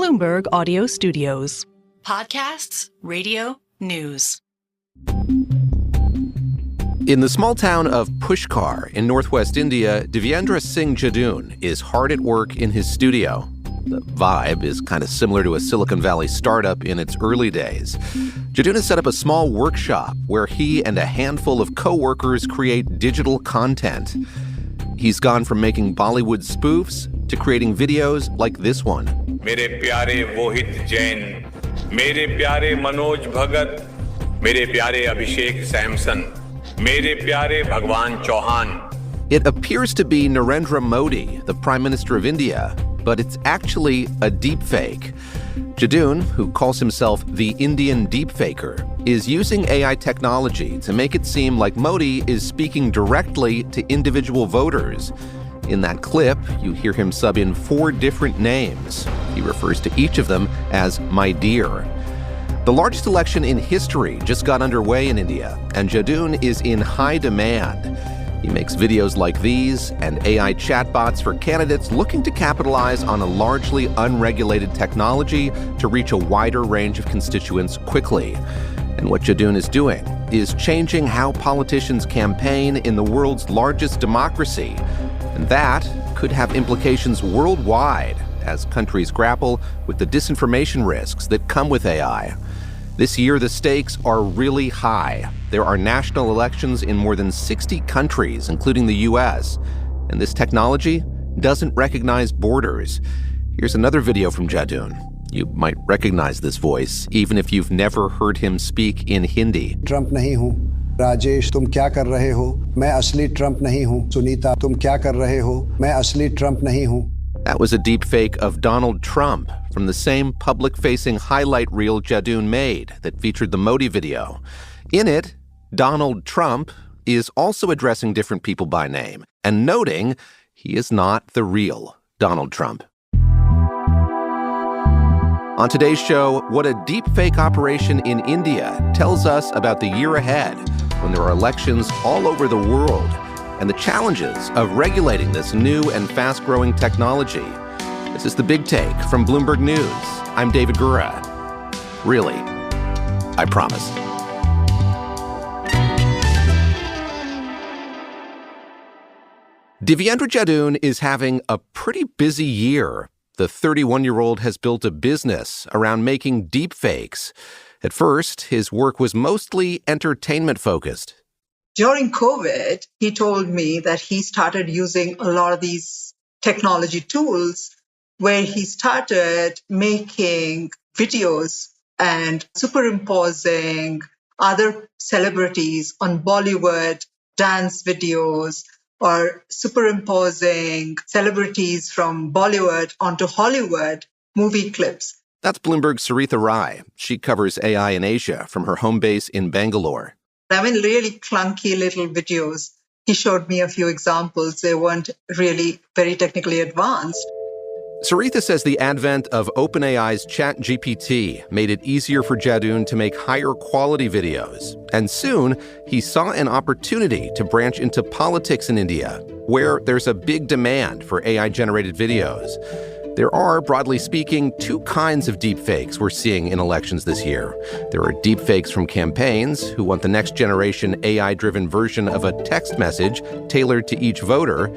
Bloomberg Audio Studios. Podcasts, radio, news. In the small town of Pushkar in northwest India, Divyendra Jadoun is hard at work in his studio. The vibe is kind of similar to a Silicon Valley startup in its early days. Jadoun has set up a small workshop where he and a handful of co-workers create digital content. He's gone from making Bollywood spoofs to creating videos like this one. मेरे प्यारे वोहित जैन, मेरे प्यारे मनोज भगत, मेरे प्यारे अभिषेक सैमसन, मेरे प्यारे भगवान Chauhan. It appears to be Narendra Modi, the Prime Minister of India, but it's actually a deepfake. Jadoun, who calls himself the Indian Deepfaker, is using AI technology to make it seem like Modi is speaking directly to individual voters. In that clip, you hear him sub in 4 different names. He refers to each of them as my dear. The largest election in history just got underway in India, and Jadoun is in high demand. He makes videos like these and AI chatbots for candidates looking to capitalize on a largely unregulated technology to reach a wider range of constituents quickly. And what Jadoun is doing is changing how politicians campaign in the world's largest democracy. And that could have implications worldwide as countries grapple with the disinformation risks that come with AI. This year, the stakes are really high. There are national elections in more than 60 countries, including the U.S., and this technology doesn't recognize borders. Here's another video from Jadoun. You might recognize this voice, even if you've never heard him speak in Hindi. Trump नहीं हूँ राजेश तुम क्या कर रहे हो मैं असली Trump नहीं हूँ सुनीता तुम क्या कर रहे हो मैं असली ट्रंप नहीं हूँ. That was a deepfake of Donald Trump from the same public-facing highlight reel Jadoun made that featured the Modi video. In it, Donald Trump is also addressing different people by name and noting he is not the real Donald Trump. On today's show, what a deepfake operation in India tells us about the year ahead when there are elections all over the world and the challenges of regulating this new and fast-growing technology. This is The Big Take from Bloomberg News. I'm David Gura. Really, I promise. Divyendra Jadoun is having a pretty busy year. The 31-year-old has built a business around making deepfakes. At first, his work was mostly entertainment-focused. During COVID, he told me that he started using a lot of these technology tools where he started making videos and superimposing other celebrities on Bollywood dance videos or superimposing celebrities from Bollywood onto Hollywood movie clips. That's Bloomberg's Saritha Rai. She covers AI in Asia from her home base in Bangalore. I mean, really clunky little videos. He showed me a few examples. They weren't really very technically advanced. Saritha says the advent of OpenAI's ChatGPT made it easier for Jadoun to make higher quality videos. And soon, he saw an opportunity to branch into politics in India, where there's a big demand for AI-generated videos. There are, broadly speaking, 2 kinds of deepfakes we're seeing in elections this year. There are deepfakes from campaigns who want the next generation AI-driven version of a text message tailored to each voter.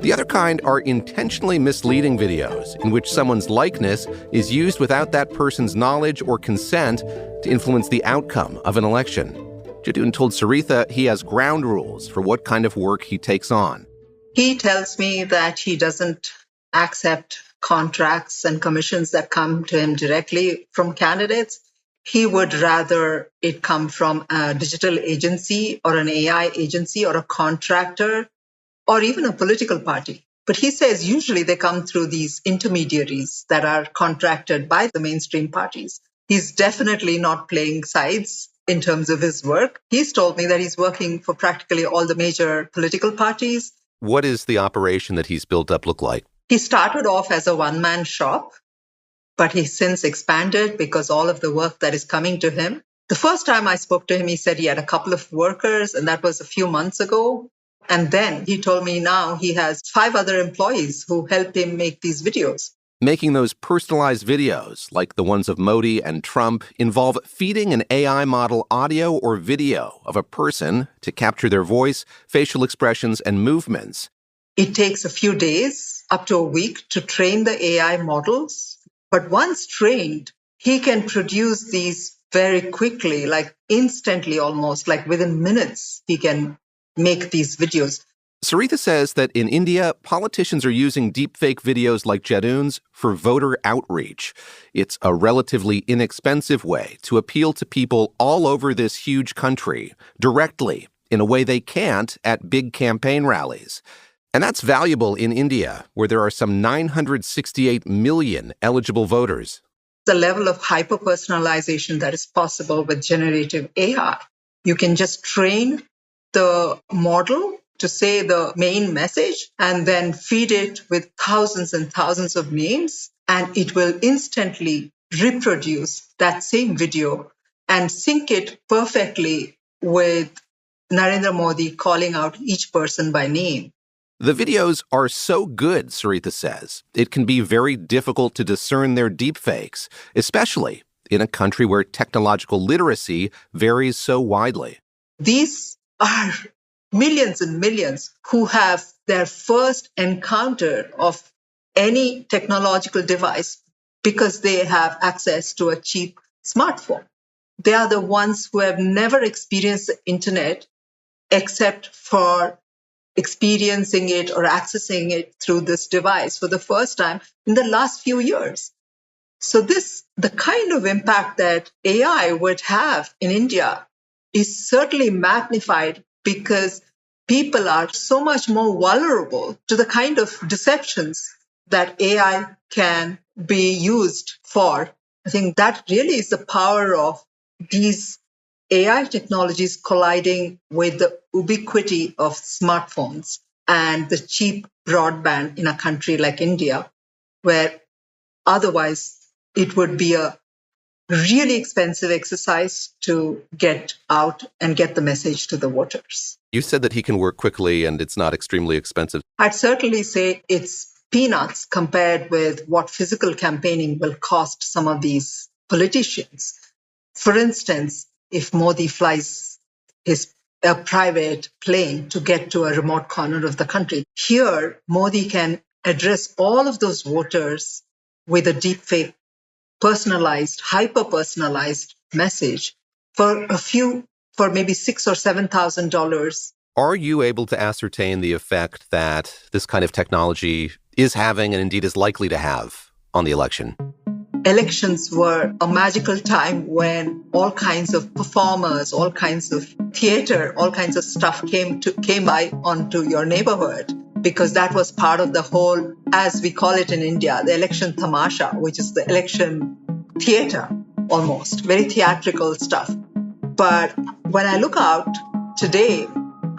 The other kind are intentionally misleading videos in which someone's likeness is used without that person's knowledge or consent to influence the outcome of an election. Jadoun told Saritha he has ground rules for what kind of work he takes on. He tells me that he doesn't accept contracts and commissions that come to him directly from candidates. He would rather it come from a digital agency or an AI agency or a contractor or even a political party. But he says usually they come through these intermediaries that are contracted by the mainstream parties. He's definitely not playing sides in terms of his work. He's told me that he's working for practically all the major political parties. What does the operation that he's built up look like? He started off as a one-man shop, but he's since expanded because all of the work that is coming to him. The first time I spoke to him, he said he had a couple of workers, and that was a few months ago. And then he told me now he has 5 other employees who help him make these videos. Making those personalized videos, like the ones of Modi and Trump, involve feeding an AI model audio or video of a person to capture their voice, facial expressions, and movements. It takes a few days, up to a week, to train the AI models. But once trained, he can produce these very quickly, like instantly almost, like within minutes, he can make these videos. Saritha says that in India, politicians are using deepfake videos like Jadoun's for voter outreach. It's a relatively inexpensive way to appeal to people all over this huge country directly in a way they can't at big campaign rallies. And that's valuable in India, where there are some 968 million eligible voters. The level of hyper-personalization that is possible with generative AI. You can just train the model to say the main message and then feed it with thousands and thousands of names, and it will instantly reproduce that same video and sync it perfectly with Narendra Modi calling out each person by name. The videos are so good, Saritha says, it can be very difficult to discern their deepfakes, especially in a country where technological literacy varies so widely. These are millions and millions who have their first encounter of any technological device because they have access to a cheap smartphone. They are the ones who have never experienced the internet except for experiencing it or accessing it through this device for the first time in the last few years. So the kind of impact that AI would have in India is certainly magnified because people are so much more vulnerable to the kind of deceptions that AI can be used for. I think that really is the power of these AI technologies colliding with the ubiquity of smartphones and the cheap broadband in a country like India, where otherwise it would be a really expensive exercise to get out and get the message to the voters. You said that he can work quickly and it's not extremely expensive. I'd certainly say it's peanuts compared with what physical campaigning will cost some of these politicians. For instance, if Modi flies a private plane to get to a remote corner of the country, here Modi can address all of those voters with a deepfake, personalized, hyper-personalized message for maybe $6,000 or $7,000. Are you able to ascertain the effect that this kind of technology is having and indeed is likely to have on the election? Elections were a magical time when all kinds of performers, all kinds of theater, all kinds of stuff came by onto your neighborhood, because that was part of the whole, as we call it in India, the election tamasha, which is the election theater, almost, very theatrical stuff. But when I look out today,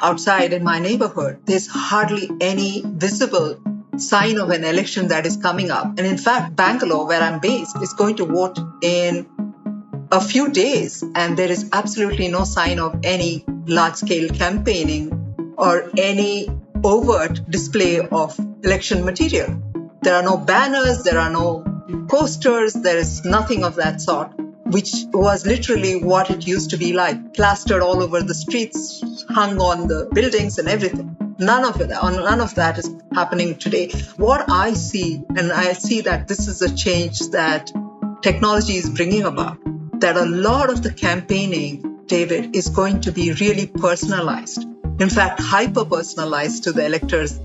outside in my neighborhood, there's hardly any visible sign of an election that is coming up. And in fact, Bangalore, where I'm based, is going to vote in a few days, and there is absolutely no sign of any large-scale campaigning or any overt display of election material. There are no banners, there are no posters, there is nothing of that sort, which was literally what it used to be like, plastered all over the streets, hung on the buildings and everything. None of that is happening today. What I see, and I see that this is a change that technology is bringing about, that a lot of the campaigning, David, is going to be really personalized. In fact, hyper-personalized to the electors.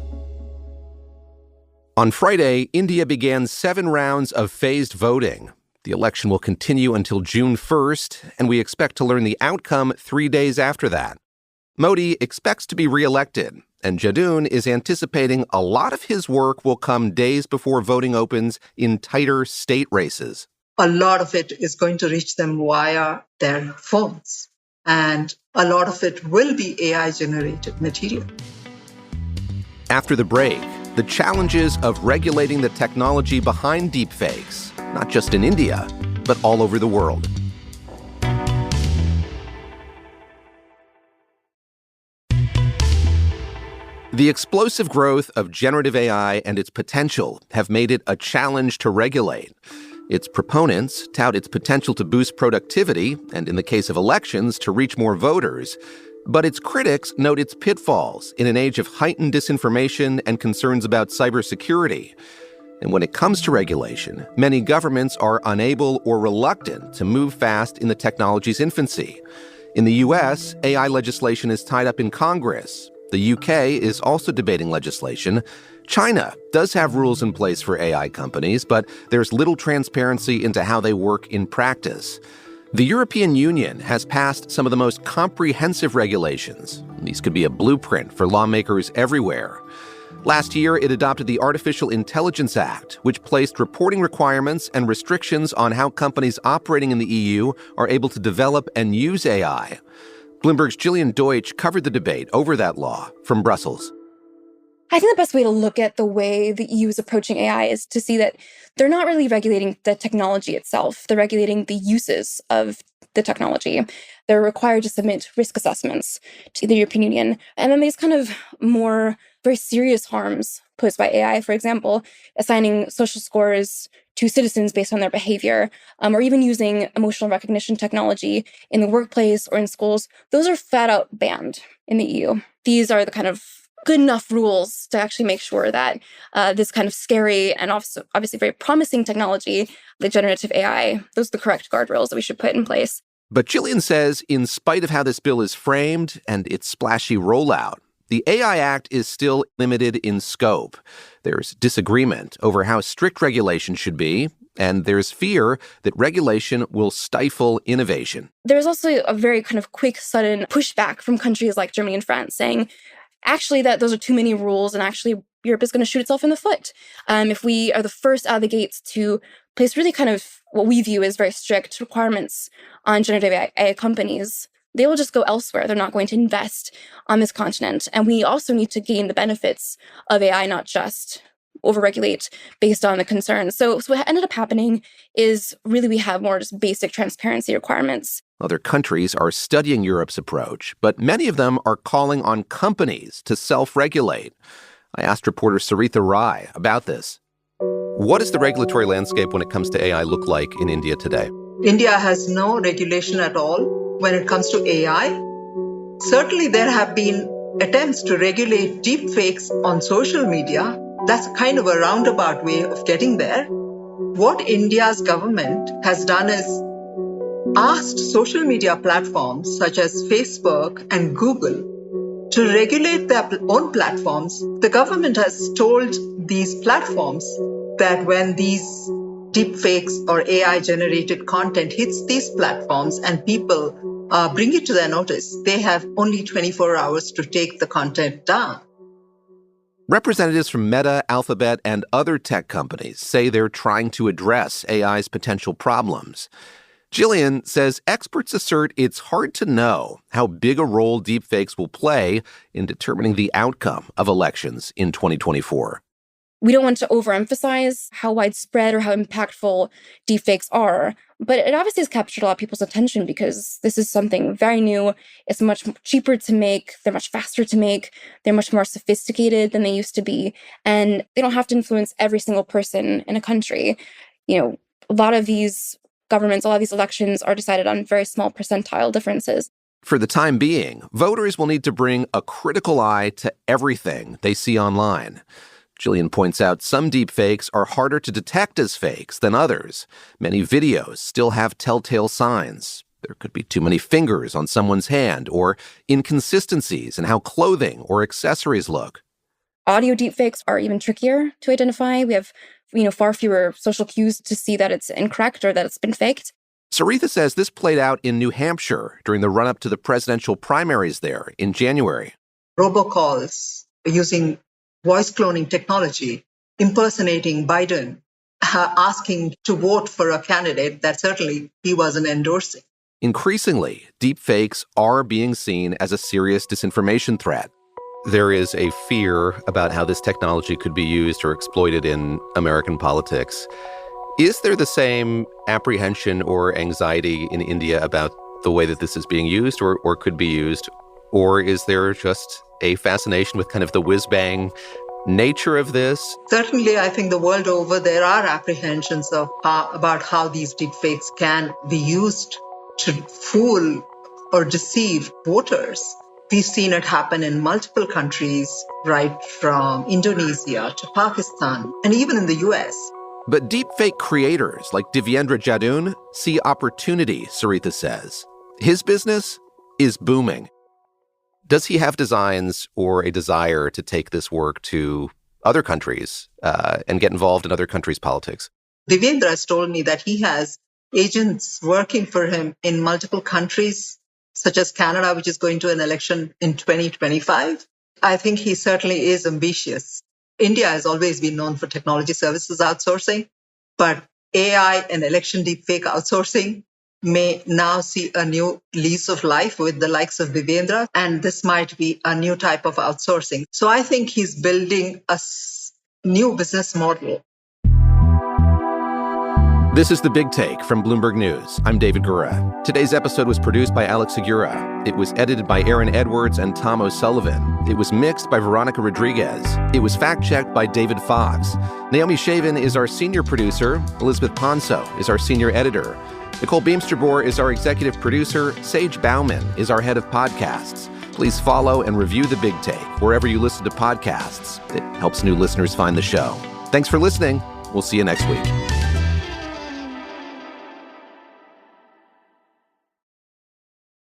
On Friday, India began 7 rounds of phased voting. The election will continue until June 1st, and we expect to learn the outcome 3 days after that. Modi expects to be re-elected, and Jadoun is anticipating a lot of his work will come days before voting opens in tighter state races. A lot of it is going to reach them via their phones, and a lot of it will be AI-generated material. After the break, the challenges of regulating the technology behind deepfakes, not just in India, but all over the world. The explosive growth of generative AI and its potential have made it a challenge to regulate. Its proponents tout its potential to boost productivity and, in the case of elections, to reach more voters. But its critics note its pitfalls in an age of heightened disinformation and concerns about cybersecurity. And when it comes to regulation, many governments are unable or reluctant to move fast in the technology's infancy. In the U.S., AI legislation is tied up in Congress. The UK is also debating legislation. China does have rules in place for AI companies, but there's little transparency into how they work in practice. The European Union has passed some of the most comprehensive regulations. These could be a blueprint for lawmakers everywhere. Last year, it adopted the Artificial Intelligence Act, which placed reporting requirements and restrictions on how companies operating in the EU are able to develop and use AI. Bloomberg's Jillian Deutsch covered the debate over that law from Brussels. I think the best way to look at the way the EU is approaching AI is to see that they're not really regulating the technology itself. They're regulating the uses of the technology. They're required to submit risk assessments to the European Union. And then these kind of more very serious harms posed by AI, for example, assigning social scores to citizens based on their behavior, or even using emotional recognition technology in the workplace or in schools, those are flat out banned in the EU. These are the kind of good enough rules to actually make sure that this kind of scary and also obviously very promising technology, the generative AI, those are the correct guardrails that we should put in place. But Jillian says, in spite of how this bill is framed and its splashy rollout, the AI Act is still limited in scope. There's disagreement over how strict regulation should be, and there's fear that regulation will stifle innovation. There's also a very kind of quick, sudden pushback from countries like Germany and France saying, actually, that those are too many rules, and actually Europe is going to shoot itself in the foot. If we are the first out of the gates to place really kind of what we view as very strict requirements on generative AI companies, they will just go elsewhere. They're not going to invest on this continent. And we also need to gain the benefits of AI, not just overregulate based on the concerns. So what ended up happening is really we have more just basic transparency requirements. Other countries are studying Europe's approach, but many of them are calling on companies to self-regulate. I asked reporter Saritha Rai about this. What does the regulatory landscape when it comes to AI look like in India today? India has no regulation at all when it comes to AI. Certainly, there have been attempts to regulate deepfakes on social media. That's kind of a roundabout way of getting there. What India's government has done is asked social media platforms such as Facebook and Google to regulate their own platforms. The government has told these platforms that when these deepfakes or AI-generated content hits these platforms and people bring it to their notice, they have only 24 hours to take the content down. Representatives from Meta, Alphabet, and other tech companies say they're trying to address AI's potential problems. Jillian says experts assert it's hard to know how big a role deepfakes will play in determining the outcome of elections in 2024. We don't want to overemphasize how widespread or how impactful deepfakes are, but it obviously has captured a lot of people's attention because this is something very new. It's much cheaper to make. They're much faster to make. They're much more sophisticated than they used to be. And they don't have to influence every single person in a country. You know, a lot of these governments, a lot of these elections are decided on very small percentile differences. For the time being, voters will need to bring a critical eye to everything they see online. Jillian points out some deepfakes are harder to detect as fakes than others. Many videos still have telltale signs. There could be too many fingers on someone's hand or inconsistencies in how clothing or accessories look. Audio deepfakes are even trickier to identify. We have, far fewer social cues to see that it's incorrect or that it's been faked. Saritha says this played out in New Hampshire during the run-up to the presidential primaries there in January. Robocalls using voice cloning technology, impersonating Biden, asking to vote for a candidate that certainly he wasn't endorsing. Increasingly, deepfakes are being seen as a serious disinformation threat. There is a fear about how this technology could be used or exploited in American politics. Is there the same apprehension or anxiety in India about the way that this is being used or could be used? Or is there just a fascination with kind of the whiz-bang nature of this? Certainly, I think the world over, there are apprehensions about how these deepfakes can be used to fool or deceive voters. We've seen it happen in multiple countries, right from Indonesia to Pakistan, and even in the US. But deepfake creators like Divyendra Jadoun see opportunity, Saritha says. His business is booming. Does he have designs or a desire to take this work to other countries and get involved in other countries' politics? Divyendra has told me that he has agents working for him in multiple countries, such as Canada, which is going to an election in 2025. I think he certainly is ambitious. India has always been known for technology services outsourcing, but AI and election deepfake outsourcing may now see a new lease of life with the likes of Divyendra, and this might be a new type of outsourcing. So I think he's building a new business model. This is The Big Take from Bloomberg News. I'm David Gura. Today's episode was produced by Alex Segura. It was edited by Aaron Edwards and Tom O'Sullivan. It was mixed by Veronica Rodriguez. It was fact-checked by David Fox. Naomi Shavin is our senior producer. Elizabeth Ponso is our senior editor. Nicole Beamster-Bohr is our executive producer. Sage Bauman is our head of podcasts. Please follow and review The Big Take wherever you listen to podcasts. It helps new listeners find the show. Thanks for listening. We'll see you next week.